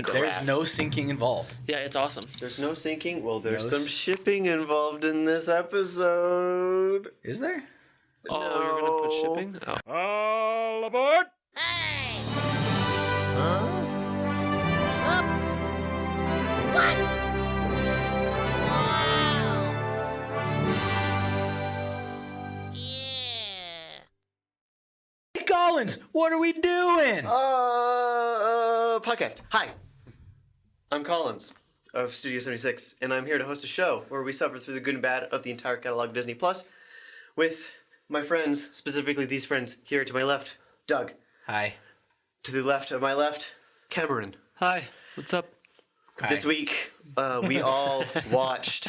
There's no sinking involved. Yeah, it's awesome. There's no sinking. Well, there's No some shipping involved in this episode. Is there? Oh, No. you're gonna put shipping? Oh. All aboard! Hey! Huh? Oops! What? Wow! Yeah! Hey, Collins, what are we doing? Podcast. Hi. I'm Collins of Studio 76, and I'm here to host a show where we suffer through the good and bad of the entire catalog of Disney Plus with my friends, specifically these friends here to my left, Doug. Hi. To the left of my left, Cameron. Hi, what's up? Hi. This week, we all watched.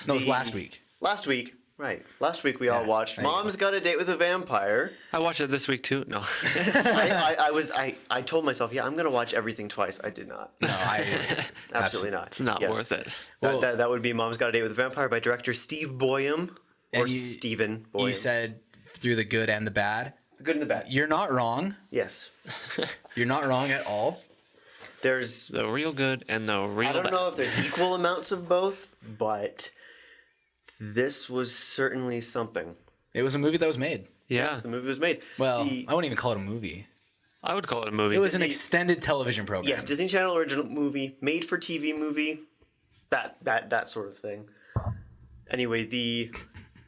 No, it was last week. Last week, right. Last week we all watched there you Mom's Got a Date with a Vampire. I watched it this week too. No. I told myself, yeah, I'm going to watch everything twice. I did not. No, Absolutely not. It's not Yes. worth it. That would be Mom's Got a Date with a Vampire by director Steve Boyum. Or And you- Stephen Boyum. You said through the good and the bad. The good and the bad. You're not wrong. Yes. You're not wrong at all. There's... The real good and the real I don't bad. know if there's equal amounts of both, but this was certainly something. It was a movie that was made. Yeah, Yes, the movie was made. Well, The- I wouldn't even call it a movie. I would call it a movie. It was an Disney- extended television program. Yes, Disney Channel original movie, made for TV movie, that sort of thing. Anyway, the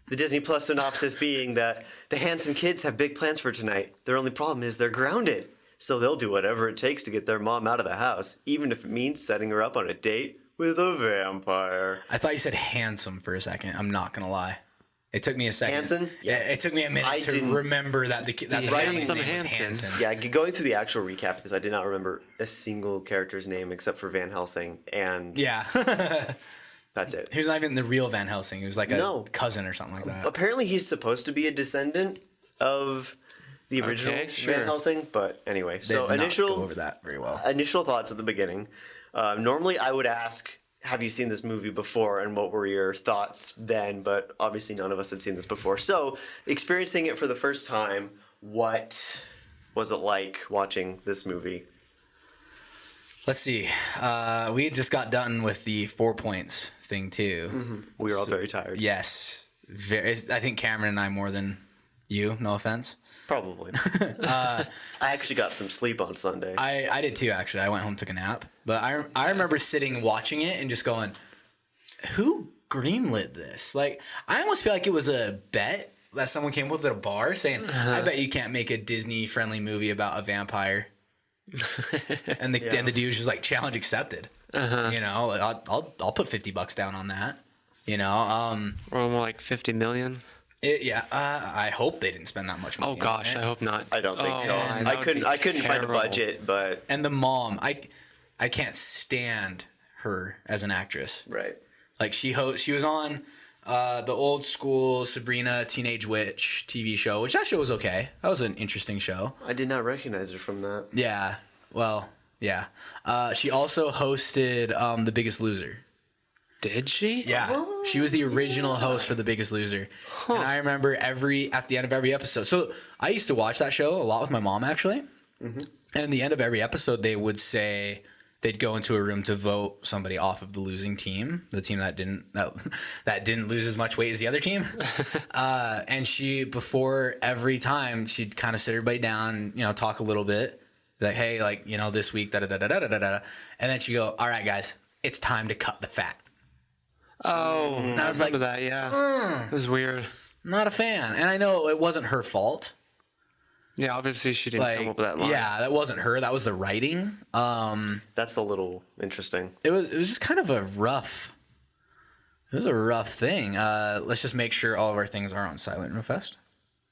Disney Plus synopsis being that the Hanson kids have big plans for tonight. Their only problem is they're grounded, so they'll do whatever it takes to get their mom out of the house, even if it means setting her up on a date with a vampire. I thought you said handsome for a second. I'm not gonna lie. It took me a second. Hanson? Yeah. It took me a minute I to didn't- remember that the Yeah, family's Hanson name was Hansen. Hanson. Yeah, going through the actual recap because I did not remember a single character's name except for Van Helsing, and Yeah. that's it. He was not even the real Van Helsing. He was like a No. cousin or something like that. Apparently, he's supposed to be a descendant of the original Okay, sure. Van Helsing, but anyway. They So did not initial go over that very well. initial thoughts at the beginning. Normally, I would ask, "Have you seen this movie before?" and what were your thoughts then? But obviously, none of us had seen this before. So, experiencing it for the first time, what was it like watching this movie? Let's see. We had just got done with the 4 points thing too. We were all very tired. Yes. Very. I think Cameron and I more than you. No offense. Probably. I actually got some sleep on Sunday. I did too. Actually, I went home, took a nap. But I remember sitting watching it and just going, "Who greenlit this?" Like, I almost feel like it was a bet that someone came up with at a bar saying, "I bet you can't make a Disney friendly movie about a vampire." and the dude was just like, "Challenge accepted." You know, like, I'll put $50 down on that. You know, Or more like 50 million. I hope they didn't spend that much money. Oh gosh, on it. I hope not. I don't think Oh, so. man, that would be I couldn't find a terrible. budget, but And the mom, I can't stand her as an actress. right. Like she was on the old school Sabrina Teenage Witch TV show, which that show was okay. That was an interesting show. I did not recognize her from that. Yeah. Well, yeah. She also hosted The Biggest Loser. Did she? Yeah. She was the original host for The Biggest Loser. And I remember at the end of every episode. So I used to watch that show a lot with my mom, actually. And at the end of every episode, they would say they'd go into a room to vote somebody off of the losing team, the team that didn't lose as much weight as the other team. And she, before every time, she'd kind of sit everybody down, you know, talk a little bit. Like, hey, like, you know, this week, da-da-da-da-da-da-da. And then she'd go, all right, guys, it's time to cut the fat. Oh, I was remember like, that. Yeah, it was weird. Not a fan. And I know it wasn't her fault. Yeah, obviously she didn't come up with that line. Yeah, that wasn't her. That was the writing. That's a little interesting. It was just kind of a rough. It was a rough thing. Let's just make sure all of our things are on silent real fast.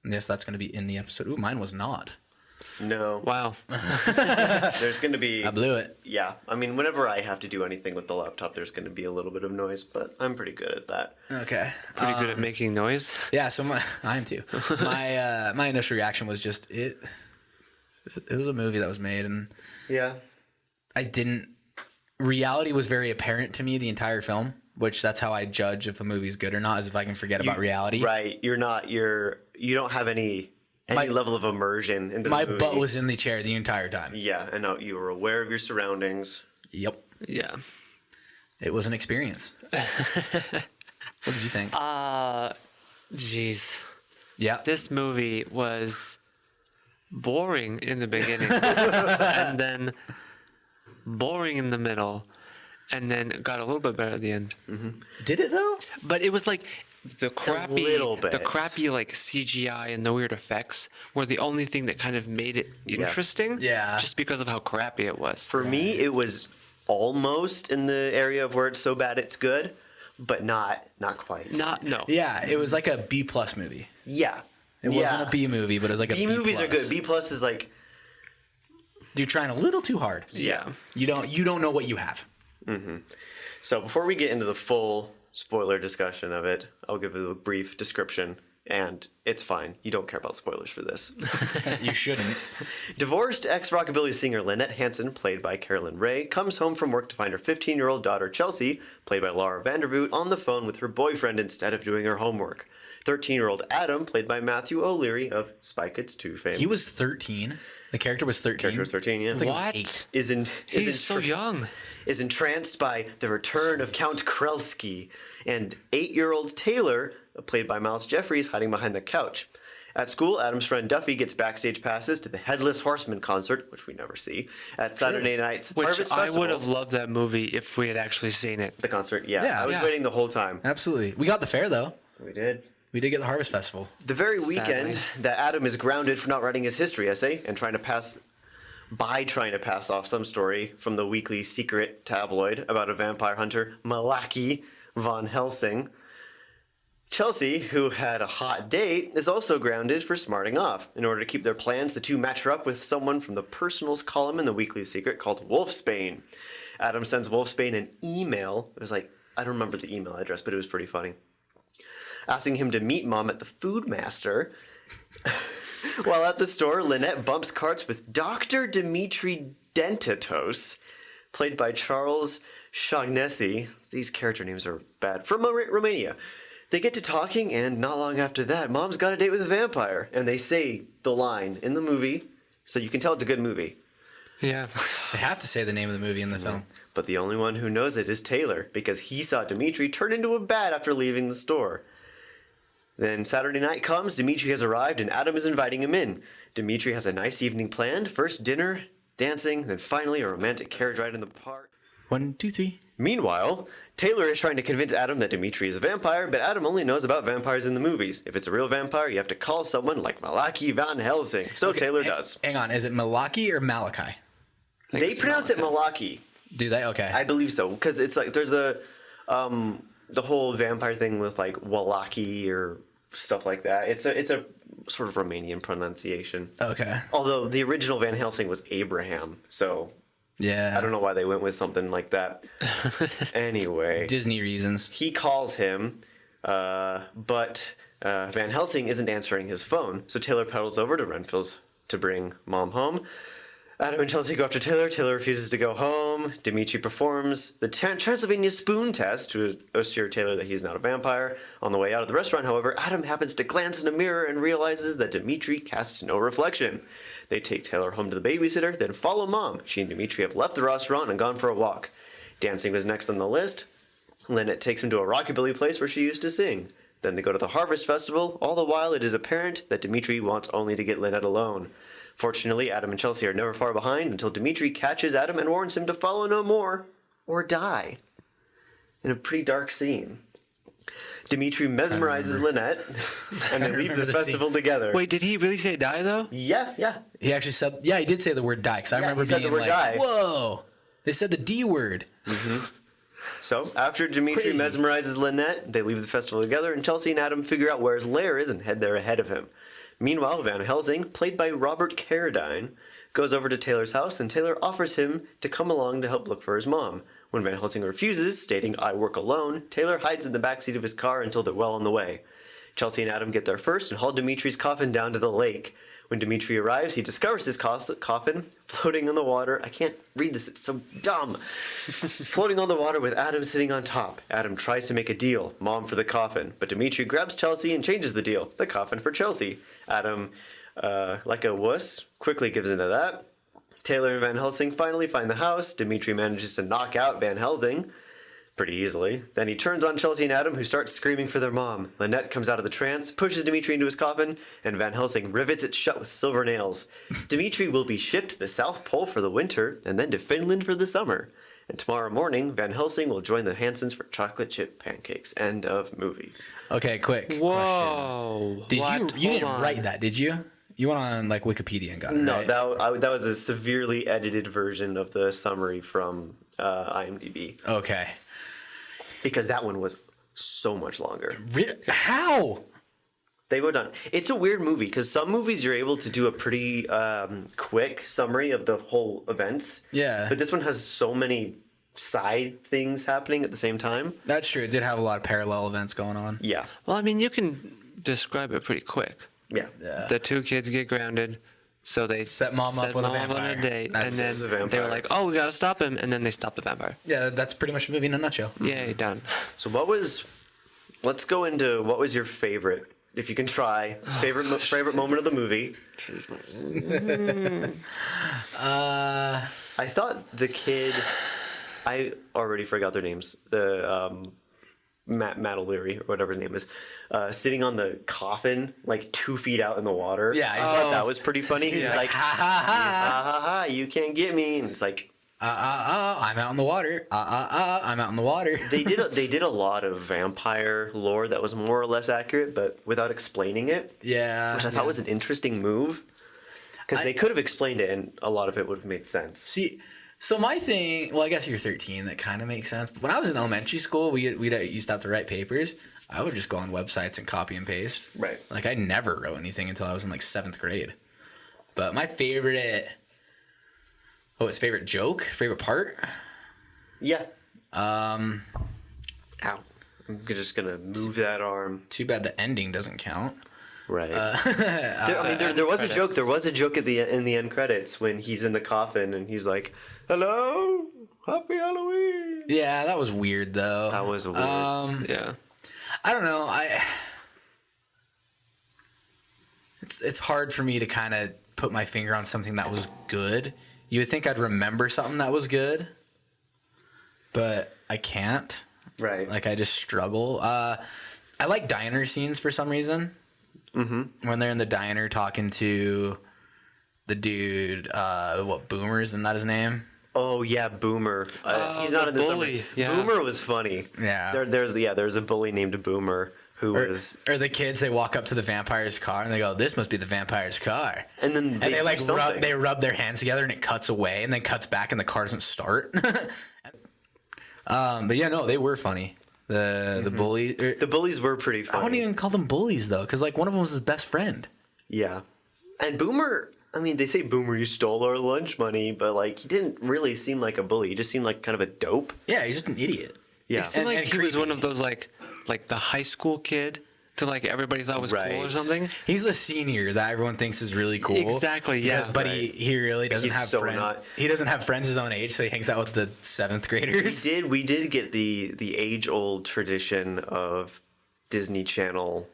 And yes, that's going to be in the episode. Ooh, mine was not. No. Wow. There's going to be... I blew it. Yeah. I mean, whenever I have to do anything with the laptop, there's going to be a little bit of noise, but I'm pretty good at that. Okay. Pretty good at making noise. Yeah, so I am too. My initial reaction was just it was a movie that was made, and Yeah. reality was very apparent to me the entire film, which that's how I judge if a movie's good or not, is if I can forget about reality. Right. You don't have any level of immersion into My the movie. butt was in the chair the entire time. Yeah, I know. You were aware of your surroundings. Yep. Yeah. It was an experience. What did you think? Jeez. Yeah. This movie was boring in the beginning and then boring in the middle and then got a little bit better at the end. Did it though? But it was like the little bit. crappy like CGI and the weird effects were the only thing that kind of made it interesting. Yeah. Just because of how crappy it was. For me, it was almost in the area of where it's so bad it's good, but not quite. No. Yeah, it was like a B+ movie. Yeah. It wasn't a B movie, but it was like a B+. B movies are good. B+ is like, You're trying a little too hard. Yeah. You don't know what you have. so before we get into the full spoiler discussion of it, I'll give you a brief description, and it's fine. You don't care about spoilers for this. You shouldn't. Divorced ex-rockabilly singer Lynette Hanson, played by Carolyn Ray, comes home from work to find her 15-year-old daughter Chelsea, played by Laura Vandervoot, on the phone with her boyfriend instead of doing her homework. 13-year-old Adam, played by Matthew O'Leary of Spy Kids 2 fame. He was 13. The character was 13. Character was 13, yeah. I think it was What? 8. He's so young. Is entranced by the return of Count Krelsky, and 8-year-old Taylor, played by Miles Jeffries, hiding behind the couch. At school, Adam's friend Duffy gets backstage passes to the Headless Horseman concert, which we never see, at Saturday night's Which Harvest I Festival. would have loved that movie if we had actually seen it. The concert, yeah. Yeah, I was yeah. waiting the whole time. Absolutely. We got the fair though. We did. We did get the Harvest Festival. The very Sadly. weekend that Adam is grounded for not writing his history essay and trying to pass off some story from the weekly secret tabloid about a vampire hunter, Malachi von Helsing. Chelsea, who had a hot date, is also grounded for smarting off. In order to keep their plans, the two match her up with someone from the personals column in the Weekly Secret called Wolfsbane. Adam sends Wolfsbane an email. It was like, I don't remember the email address, but it was pretty funny. Asking him to meet Mom at the Food Master. While at the store, Lynette bumps carts with Dr. Dimitri Dentatos, played by Charles Shaughnessy. These character names are bad. From Romania. They get to talking, and not long after that, Mom's got a date with a vampire. And they say the line in the movie, so you can tell it's a good movie. Yeah. They have to say the name of the movie in the film. But the only one who knows it is Taylor, because he saw Dimitri turn into a bat after leaving the store. Then Saturday night comes, Dimitri has arrived, and Adam is inviting him in. Dimitri has a nice evening planned. First dinner, dancing, then finally a romantic carriage ride in the park. 1, 2, 3. Meanwhile, Taylor is trying to convince Adam that Dimitri is a vampire, but Adam only knows about vampires in the movies. If it's a real vampire, you have to call someone like Malachi von Helsing. So Taylor does. Hang on, is it Malachi or Malachi? They pronounce it Malachi. Do they? Okay. I believe so, because it's like there's the whole vampire thing with like Wallaki or stuff like that. It's a sort of Romanian pronunciation. Okay. Although the original Van Helsing was Abraham, so Yeah. I don't know why they went with something like that. Anyway, Disney reasons. he calls him, but Van Helsing isn't answering his phone, so Taylor pedals over to Renfield's to bring Mom home. Adam and Chelsea go after Taylor. Taylor refuses to go home. Dimitri performs the Transylvania spoon test to assure Taylor that he's not a vampire. On the way out of the restaurant, however, Adam happens to glance in a mirror and realizes that Dimitri casts no reflection. They take Taylor home to the babysitter, then follow Mom. She and Dimitri have left the restaurant and gone for a walk. Dancing was next on the list. Lynette takes him to a rockabilly place where she used to sing. Then they go to the Harvest Festival. All the while, it is apparent that Dimitri wants only to get Lynette alone. Fortunately, Adam and Chelsea are never far behind until Dimitri catches Adam and warns him to follow no more or die. In a pretty dark scene. Dimitri mesmerizes Lynette, and they leave the the festival scene. together. Wait, did he really say die though? Yeah. He actually said, yeah, he did say the word die, because I remember he said being the word like, die. whoa. They said the D word. So, after Dimitri Crazy. mesmerizes Lynette, they leave the festival together, and Chelsea and Adam figure out where his lair is and head there ahead of him. Meanwhile, Van Helsing, played by Robert Carradine, goes over to Taylor's house, and Taylor offers him to come along to help look for his mom. When Van Helsing refuses, stating, "I work alone," Taylor hides in the backseat of his car until they're well on the way. Chelsea and Adam get there first and haul Dimitri's coffin down to the lake. When Dimitri arrives, he discovers his coffin floating on the water. I can't read this, it's so dumb. Floating on the water with Adam sitting on top. Adam tries to make a deal, Mom for the coffin, but Dimitri grabs Chelsea and changes the deal, the coffin for Chelsea. Adam, like a wuss, quickly gives into that. Taylor and Van Helsing finally find the house. Dimitri manages to knock out Van Helsing pretty easily. Then he turns on Chelsea and Adam, who start screaming for their mom. Lynette comes out of the trance, pushes Dimitri into his coffin, and Van Helsing rivets it shut with silver nails. Dimitri will be shipped to the South Pole for the winter, and then to Finland for the summer. And tomorrow morning, Van Helsing will join the Hansons for chocolate chip pancakes. End of movie. Okay, quick question. Whoa. Did What? you didn't Hold on. write that, did you? You went on like Wikipedia and got it, No, right? that was a severely edited version of the summary from IMDb. Okay. Because that one was so much longer. How? They would done. It's a weird movie because some movies you're able to do a pretty quick summary of the whole events. Yeah. But this one has so many side things happening at the same time. That's true. It did have a lot of parallel events going on. Yeah. Well, I mean, you can describe it pretty quick. Yeah. Yeah. The two kids get grounded, so they Set mom up with a mom on vampire. a date, That's and the then they vampire. were like, "Oh, we gotta stop him," and then they stop the vampire. Yeah, that's pretty much the movie in a nutshell. Yay, done. So let's go into what was your favorite, if you can try, favorite moment of the movie. I thought the kid, I already forgot their names. The Matt O'Leary or whatever his name is, sitting on the coffin like 2 feet out in the water. Yeah, I thought that was pretty funny. He's like, ha ha ha. ha ha, you can't get me. And it's like I'm out in the water. I'm out in the water. they did a lot of vampire lore that was more or less accurate, but without explaining it, Yeah. which I thought was an interesting move. Because they could have explained it, and a lot of it would have made sense. See, so my thing, well, I guess you're 13. That kind of makes sense. But when I was in elementary school, we used to have to write papers. I would just go on websites and copy and paste. Right. Like, I never wrote anything until I was in, like, 7th grade. But my favorite... Oh, it's favorite joke? Favorite part? Yeah. Ow. I'm just gonna move that arm. Too bad the ending doesn't count. Right. There was a joke. There was a joke in the end credits when he's in the coffin and he's like, "Hello, happy Halloween." Yeah, that was weird, though. That was weird. Yeah. I don't know. It's hard for me to kind of put my finger on something that was good. You would think I'd remember something that was good, but I can't. Right. Like, I just struggle. I like diner scenes for some reason. Mm-hmm. When they're in the diner talking to the dude, Boomer, isn't that his name? Oh yeah, Boomer. He's not the in this bully, number. yeah. Boomer was funny. Yeah. There's a bully named Boomer who was, Or the kids, they walk up to the vampire's car and they go, "This must be the vampire's car." and then And they do like something. rub their hands together and it cuts away and then cuts back and the car doesn't start. But yeah, no, they were funny. The bully. The bullies were pretty funny. I wouldn't even call them bullies though, because like one of them was his best friend. Yeah. And Boomer, I mean, they say Boomer, you stole our lunch money, but like he didn't really seem like a bully. He just seemed like kind of a dope. Yeah, he's just an idiot. Yeah. It seemed And- like and he was one creepy. of those like the high school kid to like everybody thought was cool or Right. something. He's the senior that everyone thinks is really cool. Exactly, yeah. But Right. he really doesn't He's have so friends. not. He doesn't have friends his own age, so he hangs out with the 7th graders. We did get the age old tradition of Disney Channel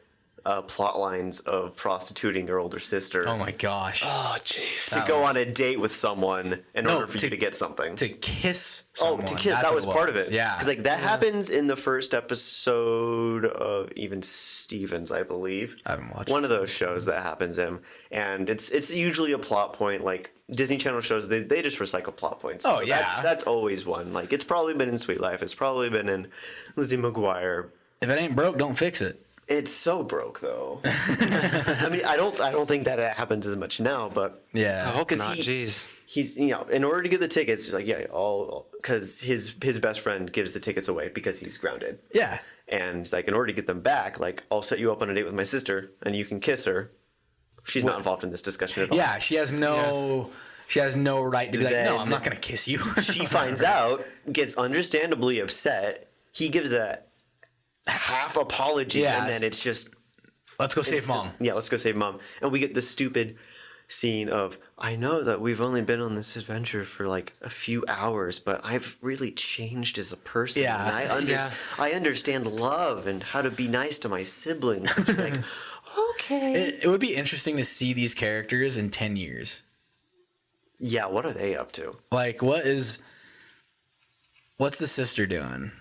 plot lines of prostituting your older sister Oh my gosh. Oh jeez. to that go was- on a date with someone in No, order for you to get something. To kiss Oh, someone. to kiss. That's That what was part of was. it. Yeah. Because like that happens in the first episode of Even Stevens, I believe. I haven't watched one of those shows that happens in, and it's usually a plot point. Like Disney Channel shows, they just recycle plot points. Oh, yeah. that's always one. Like it's probably been in Sweet Life. It's probably been in Lizzie McGuire. If it ain't broke, don't fix it. It's so broke though. I mean, I don't think that it happens as much now, but I Yeah. hope 'cause not. he- Jeez. he's in order to get the tickets, like yeah, all because his best friend gives the tickets away because he's grounded. Yeah. And he's like, in order to get them back, like I'll set you up on a date with my sister, and you can kiss her. She's not involved in this discussion at all. Yeah, she has no right to be like, "No, Then- I'm not going to kiss you." She finds out, gets understandably upset. He gives a half apology, Yeah. and then it's just Let's go save mom. Yeah, let's go save mom. And we get the stupid scene of, I know that we've only been on this adventure for like a few hours, but I've really changed as a person. Yeah. And I understand love and how to be nice to my siblings. It's like, okay. It would be interesting to see these characters in 10 years. Yeah, what are they up to? Like, what's the sister doing?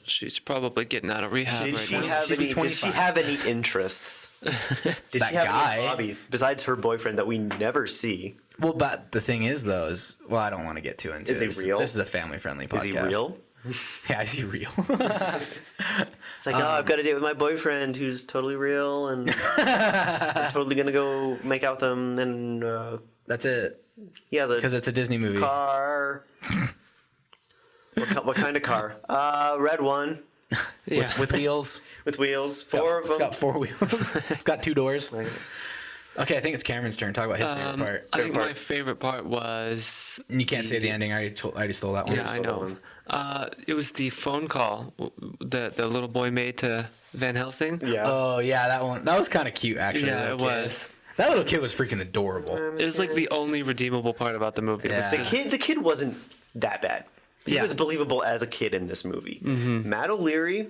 She's probably getting out of rehab Did right she now. have She'd be any? Did she 25. have any interests? Did That she have guy. any hobbies besides her boyfriend that we never see? Well, but the thing is, though, I don't want to get too into Is it. he real? This is a family-friendly podcast. Is he real? Yeah, is he real? It's like, oh, I've got a date with my boyfriend who's totally real, and I'm totally gonna go make out with him, and That's it. he has a Because it's a Disney movie. car. What kind of car? Red one Yeah. With wheels. with wheels. It's got- Four of them. It's got 4 wheels. It's got 2 doors. Okay, I think it's Cameron's turn. Talk about his favorite part. I think part. my favorite part was And you can't say the ending. I already stole that one. yeah, I know. It was the phone call that the little boy made to Van Helsing. Yeah. Oh yeah, that one. That was kind of cute, actually. Yeah, the it little kid. was. That little kid was freaking adorable. It was like the only redeemable part about the movie. It was Yeah. just- the kid wasn't that bad. He Yeah. was believable as a kid in this movie. Matt O'Leary.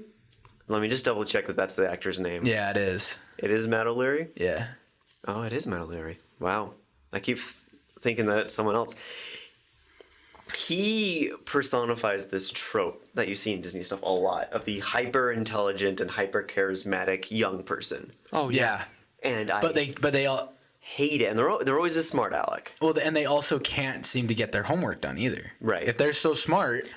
Let me just double check that that's the actor's name. Yeah, it is. It is Matt O'Leary. Yeah. Oh, it is Matt O'Leary. Wow. I keep thinking that it's someone else. He personifies this trope that you see in Disney stuff a lot of the hyper intelligent and hyper charismatic young person. oh yeah. Yeah. And I But they all hate it. And they're always a smart aleck. well, and they also can't seem to get their homework done either. Right. If they're so smart,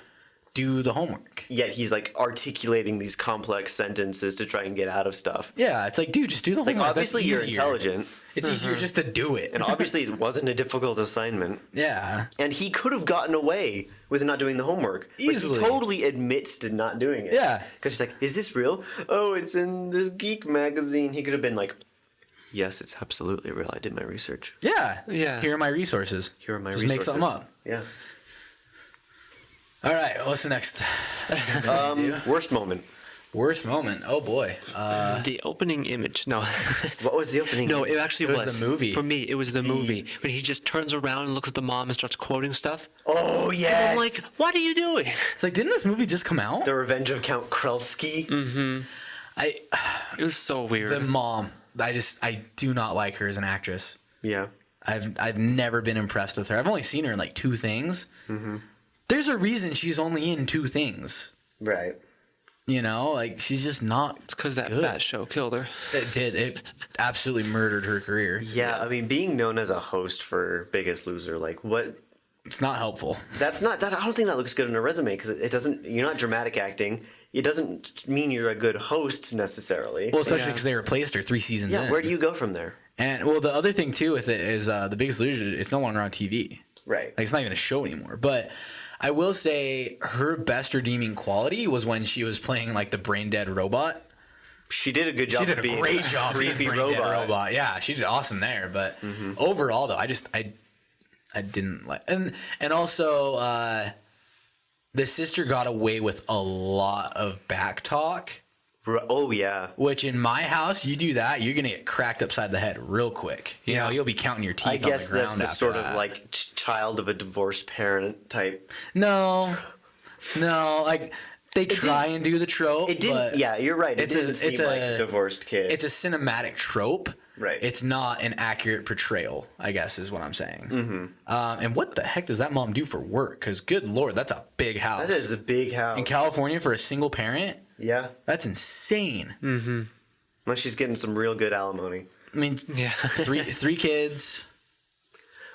do the homework. Yet he's like articulating these complex sentences to try and get out of stuff. Yeah, it's like, dude, just do the Like, homework. obviously That's you're easier. intelligent. It's easier just to do it. And obviously it wasn't a difficult assignment. Yeah. And he could have gotten away with not doing the homework. Easily. But he totally admits to not doing it. Yeah. Because he's like, is this real? Oh, it's in this geek magazine. He could have been like, yes, it's absolutely real. I did my research. Yeah. Yeah. Here are my resources. Here are my Just resources. make something up. Yeah. All right. What's the next? Worst moment. Worst moment. Oh boy. The opening image. No. What was the opening? No, it actually It was the movie. For me, it was the movie. When he just turns around and looks at the mom and starts quoting stuff. Oh, And yes. I'm like, what are you doing? It's like, didn't this movie just come out? The Revenge of Count Krelsky. It was so weird. The mom. I do not like her as an actress. Yeah. I've never been impressed with her. I've only seen her in like 2 things. Mm-hmm. There's a reason she's only in 2 things. Right. You know, like she's just not. It's because that good. fat show killed her. It did. It absolutely murdered her career. Yeah, I mean, being known as a host for Biggest Loser, like what? It's not helpful. That's not. That, I don't think that looks good on a resume because it doesn't. You're not dramatic acting. It doesn't mean you're a good host necessarily. Well, especially Yeah. because they replaced her 3 seasons yeah. in. Where do you go from there? And well, the other thing too with it is the Biggest Loser. It's no longer on TV. Right. Like it's not even a show anymore. But I will say her best redeeming quality was when she was playing like the brain dead robot. She did a good job. She did of a being great job being creepy brain dead robot. robot. Yeah, she did awesome there. But overall, though, I didn't like, and also the sister got away with a lot of back talk. Oh yeah. Which in my house, you do that, you're gonna get cracked upside the head real quick. You know, you'll be counting your teeth. I guess on the that's ground the after sort that. of like child of a divorced parent type. No, like they try and do the trope. It didn't. but Yeah, you're right. It didn't seem like a divorced kid. It's a cinematic trope. Right. It's not an accurate portrayal, I guess, is what I'm saying. Mm-hmm. And what the heck does that mom do for work? Because good Lord, that's a big house. that is a big house. In California for a single parent. Yeah. That's insane. Unless she's getting some real good alimony. I mean, Yeah. three kids.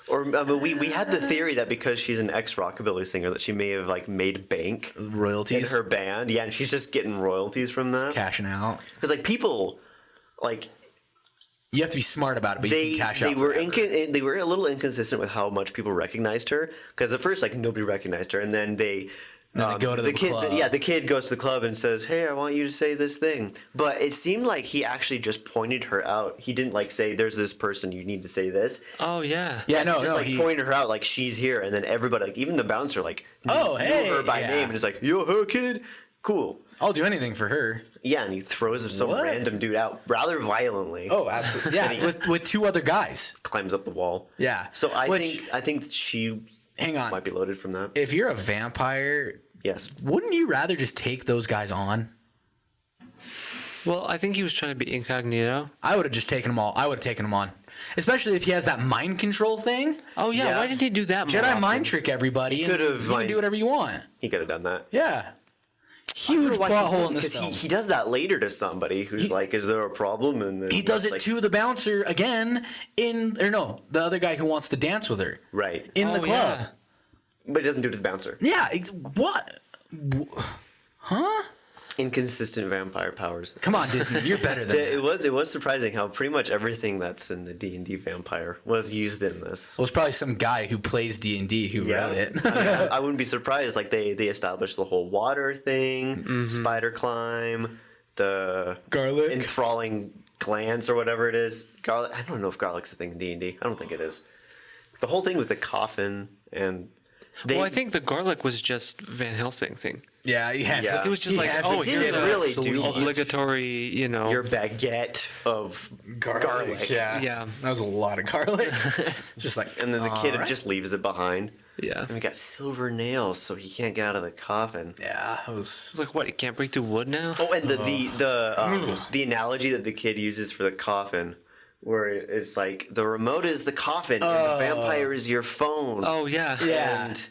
Or we had the theory that because she's an ex-rockabilly singer that she may have like made bank in Royalties. her band. Yeah, and she's just getting royalties from that. Cashing out. Because like people, like You have to be smart about it, but you they can cash they out. were forever. they were a little inconsistent with how much people recognized her. Because at first like nobody recognized her, and then they. Then they go to the kid, club. the kid goes to the club and says, "Hey, I want you to say this thing." But it seemed like he actually just pointed her out. He didn't like say, "There's this person, you need to say this." Oh yeah. Yeah, no, Just no. like he, pointed her out, like she's here, and then everybody, like even the bouncer, like Oh, knew hey, her by yeah. name, and is like, "Yo, her kid, cool." I'll do anything for her. Yeah, and he throws some What? random dude out rather violently. Oh, absolutely. Yeah, with 2 other guys. Climbs up the wall. Yeah. So I Which- think she Hang on. might be loaded from that. If you're a vampire, Yes. wouldn't you rather just take those guys on? Well, I think he was trying to be incognito. I would have just taken them all. I would have taken them on, especially if he has that mind control thing. Oh yeah, Yeah. why didn't he do that? more Jedi often? mind trick everybody. He and could've, you can like- do whatever you want. He could have done that. Yeah. I don't Huge know why plot he hole in didn't, this 'cause film. he does that later to somebody who's like, "Is there a problem?" And then He does it's it like, to the bouncer again the other guy who wants to dance with her right, in the Oh, club. yeah. but he doesn't do it to the bouncer. Yeah. What? Huh? Inconsistent vampire powers. Come on, Disney. You're better than that. It was surprising how pretty much everything that's in the D&D vampire was used in this. Well, it's probably some guy who plays D&D who wrote it. I wouldn't be surprised. Like they established the whole water thing, spider climb, the Garlic. enthralling glance or whatever it is. Garlic. I don't know if garlic's a thing in D&D. I don't think it is. The whole thing with the coffin and Well, I think the garlic was just Van Helsing thing. Yeah, he has Yeah. it. It was just He like, has oh, it. didn't here's a really Sweet. do obligatory, your baguette of garlic. Yeah. Yeah. That was a lot of garlic. Just like, And then the kid alright. just leaves it behind. Yeah. And we got silver nails, so he can't get out of the coffin. Yeah, it was. It's like, what? You can't break through wood now? Oh, and the analogy that the kid uses for the coffin, where it's like the remote is the coffin and the vampire is your phone. Oh yeah. Yeah. And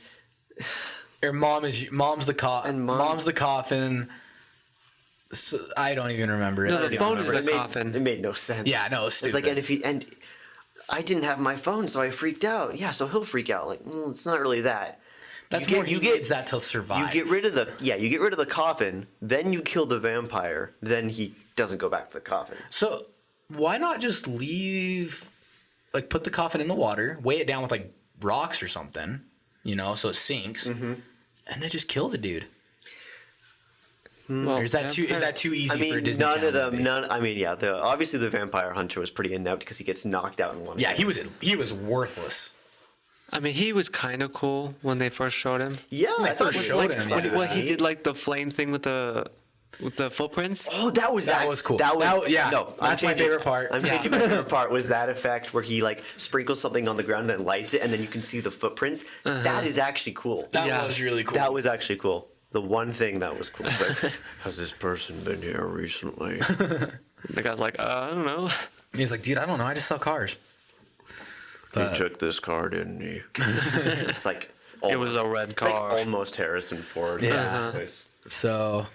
Or mom's the coffin. And mom- Mom's the coffin. So, I don't even remember it. No, I the don't even phone is remember the it. coffin. it made no sense. Yeah, no, it's It's like, stupid. and I didn't have my phone, so I freaked out. Yeah, so he'll freak out. Like, it's not really that. That's you more. get- He you get- needs that to survive. You get rid of the coffin, then you kill the vampire, then he doesn't go back to the coffin. So why not just leave? Like, put the coffin in the water, weigh it down with like rocks or something, so it sinks, and then just kill the dude. Well, Or is that too easy I for a mean, Disney none Channel of them. movie? Obviously the vampire hunter was pretty inept because he gets knocked out in one. Yeah, hit. he was worthless. I mean, he was kind of cool when they first showed him. Yeah, When I they thought first he showed was- him, When, yeah. when he did like the flame thing with the footprints. Oh, that was cool. That was yeah, No, that's my favorite part. I'm Yeah. changing my favorite part. Was that effect where he like sprinkles something on the ground and then lights it, and then you can see the footprints? That is actually cool. That Yeah. was really cool. That was actually cool. The one thing that was cool. Like, has this person been here recently? The guy's like, I don't know. He's like, dude, I don't know. I just sell cars. He took this car, didn't he? It's like It was a red it's like car. almost Harrison Ford. Yeah. Nice. So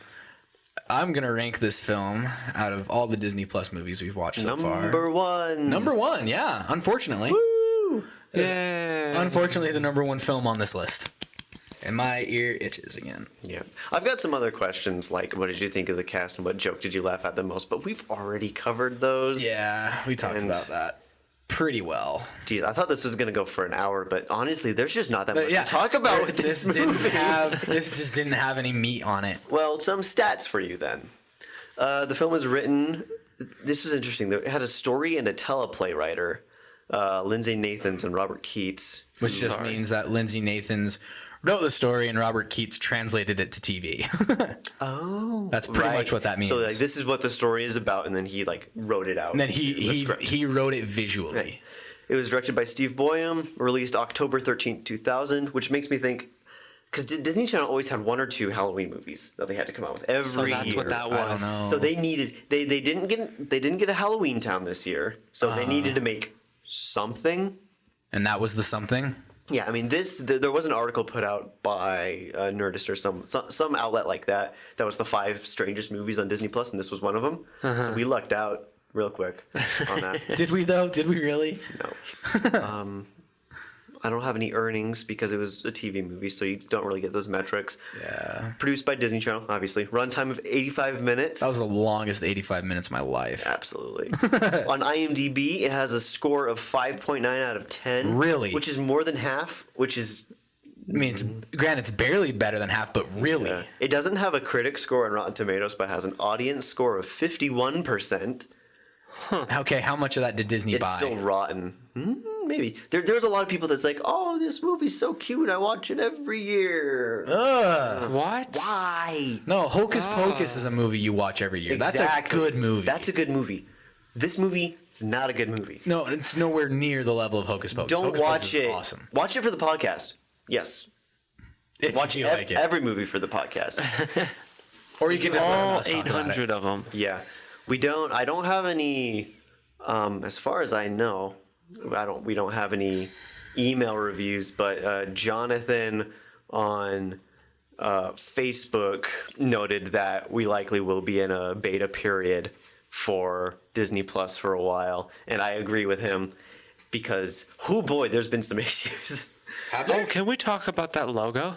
I'm gonna rank this film out of all the Disney Plus movies we've watched so far. Number one. Number one, yeah. Unfortunately, Woo! Yeah. unfortunately, the number one film on this list. And my ear itches again. Yeah. I've got some other questions like what did you think of the cast and what joke did you laugh at the most? But we've already covered those. Yeah, we talked And- about that pretty well. Geez, I thought this was gonna go for an hour, but honestly, there's just not that much yeah, to talk about with this movie. This just didn't have any meat on it. Well, some stats for you then. The film was written. This was interesting. It had a story and a teleplay writer, Lindsay Nathans and Robert Keats. Which just means that Lindsay Nathans wrote the story and Robert Keats translated it to TV. Oh, That's pretty much what that means. So like, this is what the story is about, and then he like wrote it out. And then in the script. he wrote it visually. It was directed by Steve Boyum, released October 13th, 2000, which makes me think, because Disney Channel always had one or two Halloween movies that they had to come out with every So that's year. what that I don't was. know. So they needed they didn't get a Halloween Town this year, so they needed to make something. And that was the something. Yeah, I mean there was an article put out by Nerdist or some outlet like that. That was the 5 strangest movies on Disney Plus, and this was one of them. So we lucked out real quick on that. Did we though? Did we really? No. I don't have any earnings because it was a TV movie, so you don't really get those metrics. Yeah. Produced by Disney Channel, obviously. Runtime of 85 minutes. That was the longest 85 minutes of my life. Absolutely. On IMDb, it has a score of 5.9 out of 10. Really? Which is more than half, which is... I mean, granted, it's barely better than half, but really. It doesn't have a critic score on Rotten Tomatoes, but has an audience score of 51%. Okay, how much of that did Disney It's buy? still rotten. Maybe. There's a lot of people that's like, oh, this movie's so cute. I watch it every year. Ugh. What? Why? No, Hocus Pocus is a movie you watch every year. That's a Exactly. good movie. That's a good movie. This movie is not a good movie. No, it's nowhere near the level of Hocus Pocus. Don't Hocus watch Pocus is it. Awesome. Watch it for the podcast. Yes. If Watch you like it. every movie for the podcast. Or you can just listen to All us talk about it. 800 of them. Yeah. We don't. I don't have any. As far as I know, we don't have any email reviews. But Jonathan on Facebook noted that we likely will be in a beta period for Disney Plus for a while, and I agree with him because, oh boy, there's been some issues. Oh, can we talk about that logo?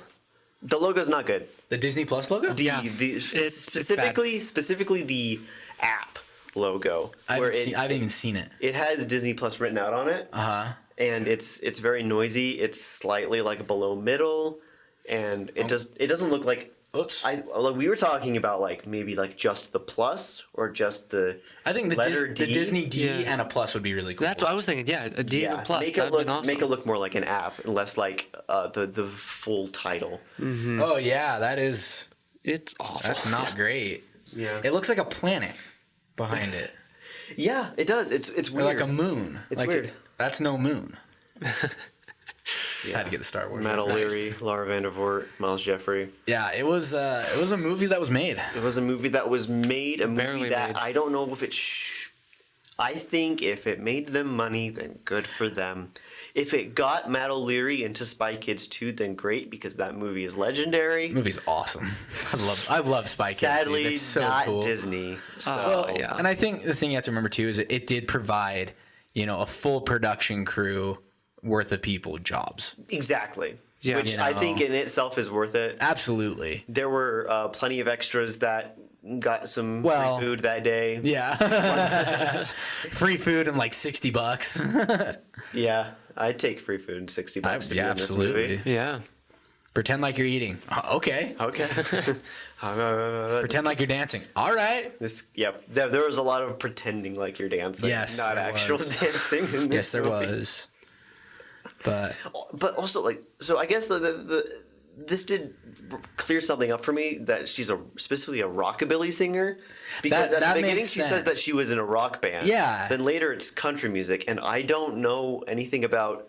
The logo's not good. The Disney Plus logo? It's Specifically the app logo. I haven't even seen it. It has Disney Plus written out on it. And it's very noisy. It's slightly like below middle, and it doesn't look like. Oops. We were talking about like maybe like just the plus or just the. I think the letter D. Disney D Yeah. and a plus would be really cool. That's what I was thinking. Yeah, a D and a plus. Make That'd it been awesome. make it look more like an app, and less like the full title. Oh yeah, that is. It's awful. That's not great. Yeah. It looks like a planet behind it, Yeah, it does. It's or weird. like a moon. It's Like, weird. That's no moon. Had to get the Star Wars. Matt reference. O'Leary, Laura Vandervoort, Miles Jeffrey. Yeah, it was a movie that was made. It was a movie that was made. A movie Barely that made. I don't know if it. I think if it made them money, then good for them. If it got Matt O'Leary into Spy Kids 2, then great, because that movie is legendary. The movie's awesome. I love Spy Kids. Sadly, They're so not cool. Disney. So. Well, yeah. And I think the thing you have to remember too is it did provide, a full production crew worth of people jobs. Exactly. Yeah. Which I think in itself is worth it. Absolutely. There were plenty of extras that got some Well, free food that day. Yeah. Free food and like $60. Yeah, I'd take free food and $60 to be in this movie. Yeah. Pretend like you're eating. Okay. Okay. Pretend like you're dancing. All right. There was a lot of pretending like you're dancing. Yes, not there actual was. dancing in this Yes, there movie. was. But But also, so I guess this did clear something up for me that she's specifically a rockabilly singer, because at That the makes beginning she says sense. that she was in a rock band. Yeah. Then later it's country music, and I don't know anything about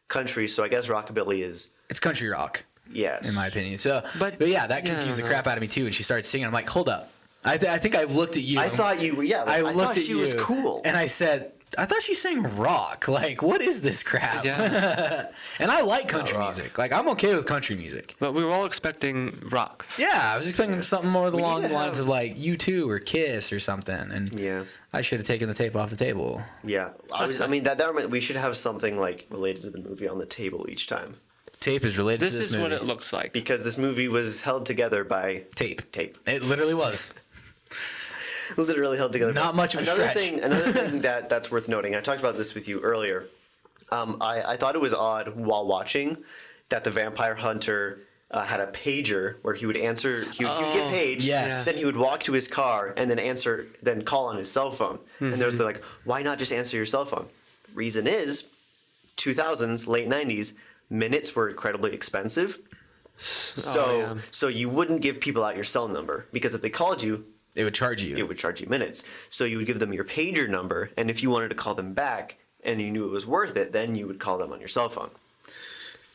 country, so I guess rockabilly is it's country rock, yes, in my opinion. So, But- but yeah, that yeah, confused the no. crap out of me too. And she started singing. I'm like, hold up. I think I looked at you. I thought you were I looked thought at she you was cool. and I said, I thought she sang rock. Like, what is this crap? Yeah. And I like country rock. music. Like, I'm okay with country music. But we were all expecting rock. Yeah, I was expecting something more We along need the to lines have- of like U2 or Kiss or something. And Yeah. I should have taken the tape off the table. Yeah, I mean that we should have something like related to the movie on the table each time, Tape is related This to this is movie. what it looks like. because this movie was held together by Tape. tape. It literally was. Literally held together. Not much of a another stretch. Another thing that's worth noting. I talked about this with you earlier. I thought it was odd while watching that the vampire hunter had a pager where he would answer. He would get paged. yes. Then he would walk to his car and then call on his cell phone. And there's the like, why not just answer your cell phone? Reason is, 2000s, late 90s, minutes were incredibly expensive. So so you wouldn't give people out your cell number, because if they called you, It would charge you. it would charge you minutes. So you would give them your pager number, and if you wanted to call them back and you knew it was worth it, then you would call them on your cell phone.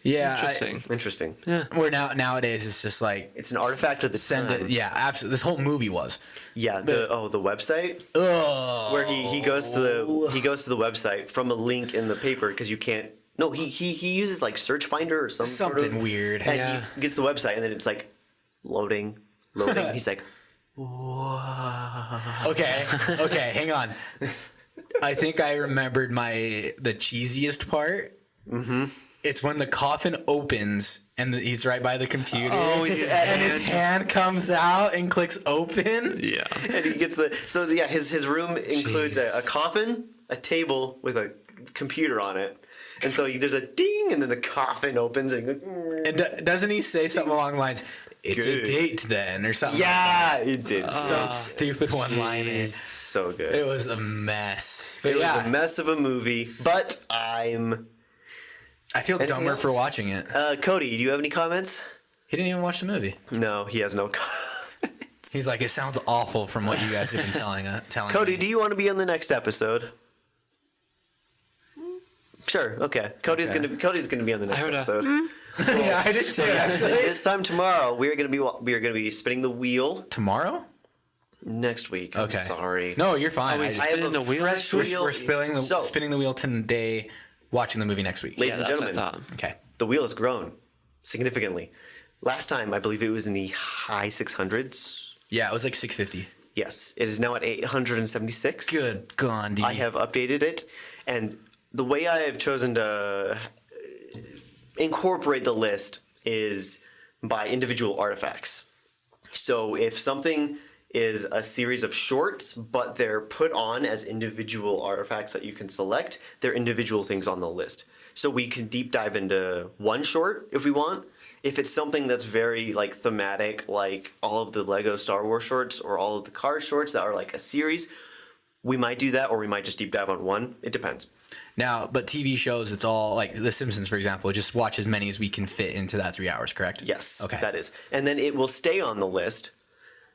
Yeah. Interesting. Interesting. Where nowadays it's just like It's an artifact of the send time. it. Yeah, absolutely. This whole movie was. Yeah. The website Oh. where he goes to the website from a link in the paper, because you can't. No, he uses like Search Finder or sort Something of, weird. And Yeah. he gets to the website, and then it's like loading. He's like, Okay, hang on. I think I remembered the cheesiest part. Mm-hmm. It's when the coffin opens and he's right by the computer. Oh, and his hand comes out and clicks open. Yeah. and he gets his room includes a coffin, a table with a computer on it, and so there's a ding, and then the coffin opens, and And doesn't he say something along the lines, "It's a Good. date then," or something? yeah, it's Some stupid one-liner. so good. It was a mess. But It yeah, was a mess of a movie, but I feel Anything dumber else? for watching it. Cody, do you have any comments? He didn't even watch the movie. No, he has no comments. He's like, it sounds awful from what you guys have been telling Cody, me. do you want to be on the next episode? Sure. Okay. Cody's Okay. gonna be on the next heard a- episode. Yeah, I did say actually. This time tomorrow, we are gonna be spinning the wheel. Tomorrow? Next week. Okay. I'm sorry. No, you're fine. Oh, I wait, just- I have Spinning a the wheel fresh next wheel. we're spinning So, spinning the wheel today, watching the movie next week. ladies and that's what I gentlemen, thought. Okay. the wheel has grown significantly. Last time, I believe it was in the high 600s. Yeah, it was like 650. Yes, it is now at 876. Good Gandhi. I have updated it, and the way I have chosen to incorporate the list is by individual artifacts. So if something is a series of shorts, but they're put on as individual artifacts that you can select, they're individual things on the list. So we can deep dive into one short if we want. If it's something that's very like thematic, like all of the Lego Star Wars shorts or all of the Cars shorts that are like a series, we might do that, or we might just deep dive on one. It depends. Now, but TV shows, it's all like The Simpsons, for example. Just watch as many as we can fit into that 3 hours, correct? Yes, Okay. that is. And then it will stay on the list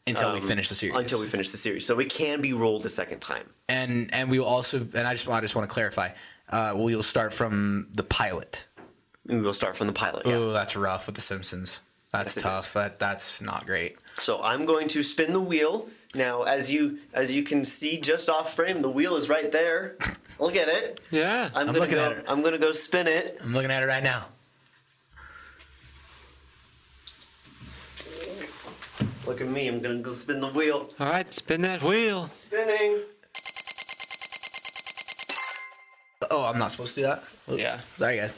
Until we finish the series. until we finish the series. So it can be rolled a second time. And we will also, and I just want to clarify, we will start from the pilot. And we will start from the pilot. Yeah. Oh, that's rough with The Simpsons. That's Yes, it tough. That's not great. So I'm going to spin the wheel. Now, as you can see just off frame, the wheel is right there. Look at it. Yeah. I'm looking gonna at go. it. I'm gonna go spin it. I'm looking at it right now. Look at me. I'm gonna go spin the wheel. All right, spin that wheel. Spinning. Oh, I'm not supposed to do that? Yeah. Sorry, guys.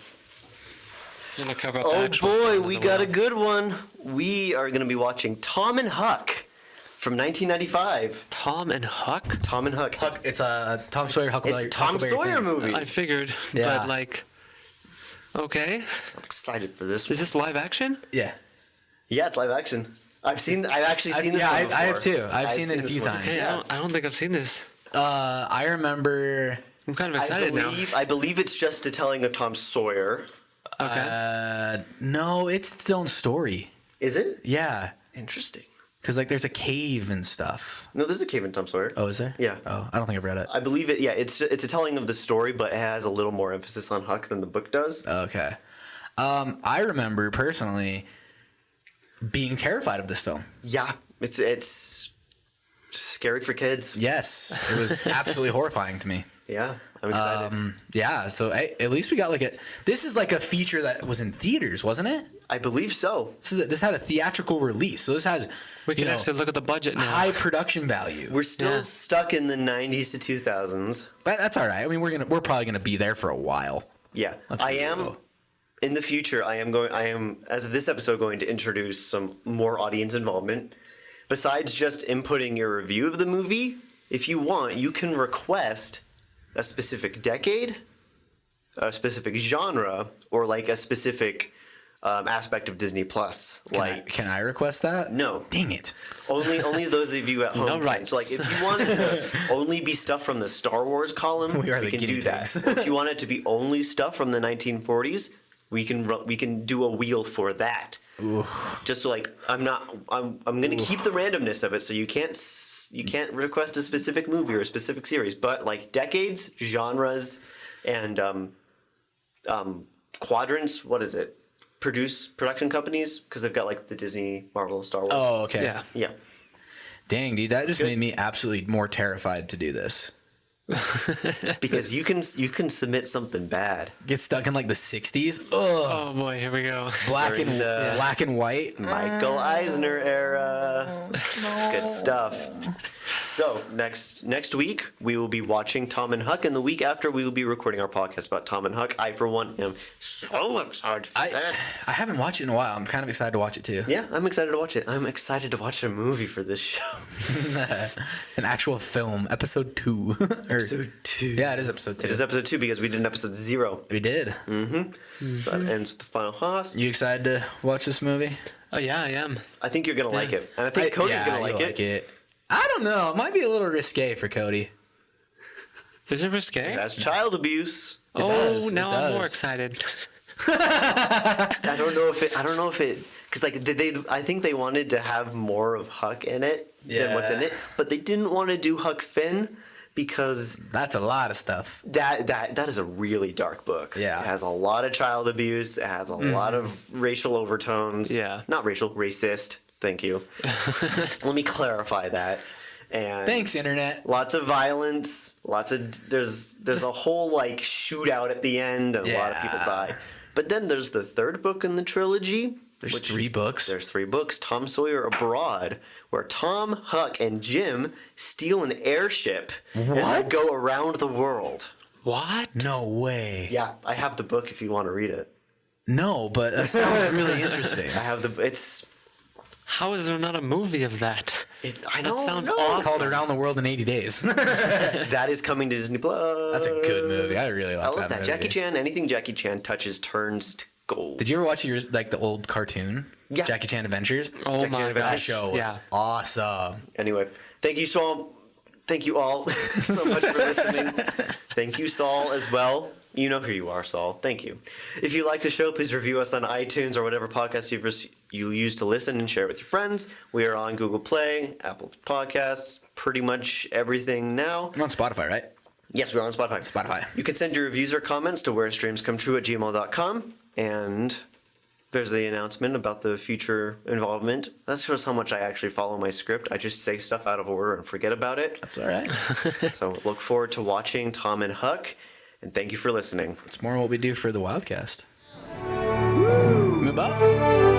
I'm gonna cover up the Oh actual boy, sound of we the got a wheel. good one. We are gonna be watching Tom and Huck from 1995. Tom and Huck. Tom and Huck. It's a Tom Sawyer Huckleberry. It's Tom Huckleberry Sawyer Finn. movie. I figured, Yeah. but like, okay, I'm excited for this is one. this live action? Yeah. Yeah, it's live action. I've actually seen this yeah, one I before. have too. I've seen it a this few one. times. Hey, Yeah. I don't think I've seen this. I remember. I'm kind of excited now. I believe it's just a telling of Tom Sawyer. Okay. No, it's its own story. Is it? Yeah. Interesting. Because like there's a cave and stuff. No, there's a cave in Tom Sawyer. Oh, is there? Yeah. Oh, I don't think I've read it. I believe it. Yeah, it's a telling of the story, but it has a little more emphasis on Huck than the book does. Okay. I remember personally being terrified of this film. Yeah, it's scary for kids. Yes, it was absolutely horrifying to me. Yeah, I'm excited. Yeah, so at least we got like a. This is like a feature that was in theaters, wasn't it? I believe so. This had a theatrical release, so this has We can actually look at the budget now. high production value. We're still Yeah. stuck in the 90s to 2000s. That's all right. I mean, we're probably gonna be there for a while. Yeah, That's I pretty am. cool. In the future, I am, as of this episode, going to introduce some more audience involvement. Besides just inputting your review of the movie, if you want, you can request a specific decade, a specific genre, or like a specific aspect of Disney Plus. Can I request that? No. Dang it. Only those of you at home. No can. rights. So like, if you wanted to only be stuff from the Star Wars column, We are the can guinea do that. pigs. Or if you want it to be only stuff from the 1940s, we can do a wheel for that. Just so like I'm gonna keep the randomness of it, so you can't request a specific movie or a specific series, but like decades, genres, and quadrants. What is it? Production companies, because they've got like the Disney, Marvel, Star Wars. Oh, okay. Yeah. Yeah. Dang, dude, that just Good. made me absolutely more terrified to do this. Because you can submit something bad. Get stuck in like the 60s. Ugh. Oh boy, here we go. Black During and the- black and white. Michael Eisner era. Good stuff. So next week we will be watching Tom and Huck, and the week after we will be recording our podcast about Tom and Huck. I for one am so excited for that. I haven't watched it in a while. I'm kind of excited to watch it too. Yeah, I'm excited to watch it. I'm excited to watch a movie for this show. An actual film, episode 2. Episode 2. Yeah, it is episode 2. It is episode 2 because we did an episode 0. We did. So that ends with the final hoss. You excited to watch this movie? Oh yeah, I am. I think you're gonna like it, and I think Cody's yeah, gonna like you'll it. I don't know. It might be a little risque for Cody. Is it risque? That's child abuse. Oh, does, it now I'm more does. excited. I don't know if it because like I think they wanted to have more of Huck in it than what's in Yeah. it, but they didn't want to do Huck Finn because That's a lot of stuff. that is a really dark book. Yeah. It has a lot of child abuse. It has a lot of racial overtones. Yeah. Not racial, racist. Thank you. Let me clarify that. And Thanks, internet. lots of violence. There's a whole like shootout at the end, and a lot of people Yeah. die. But then there's the third book in the trilogy. There's 3 books. There's 3 books. Tom Sawyer Abroad, where Tom, Huck, and Jim steal an airship and then What? go around the world. What? No way. Yeah, I have the book if you want to read it. No, but that sounds really interesting. I have the. It's. How is there not a movie of that? I That know. sounds no, awesome. It's called Around the World in 80 Days. That is coming to Disney Plus. That's a good movie. I really like I love that that. movie. Jackie Chan. Anything Jackie Chan touches turns to gold. Did you ever watch the old cartoon? Yeah. Jackie Chan Adventures? Oh Jackie my Chan Adventures. That gosh. show was Yeah. awesome. Anyway, thank you, Saul. Thank you all so much for listening. Thank you, Saul, as well. You know who you are, Saul. Thank you. If you like the show, please review us on iTunes or whatever podcast you use to listen and share with your friends. We are on Google Play, Apple Podcasts, pretty much everything now. I'm on Spotify, right? Yes, we're on Spotify. Spotify. You can send your reviews or comments to WhereStreamsComeTrue@gmail.com. And there's the announcement about the future involvement. That shows how much I actually follow my script. I just say stuff out of order and forget about it. That's all right. So look forward to watching Tom and Huck. And thank you for listening. It's more what we do for the Wildcast. Move up.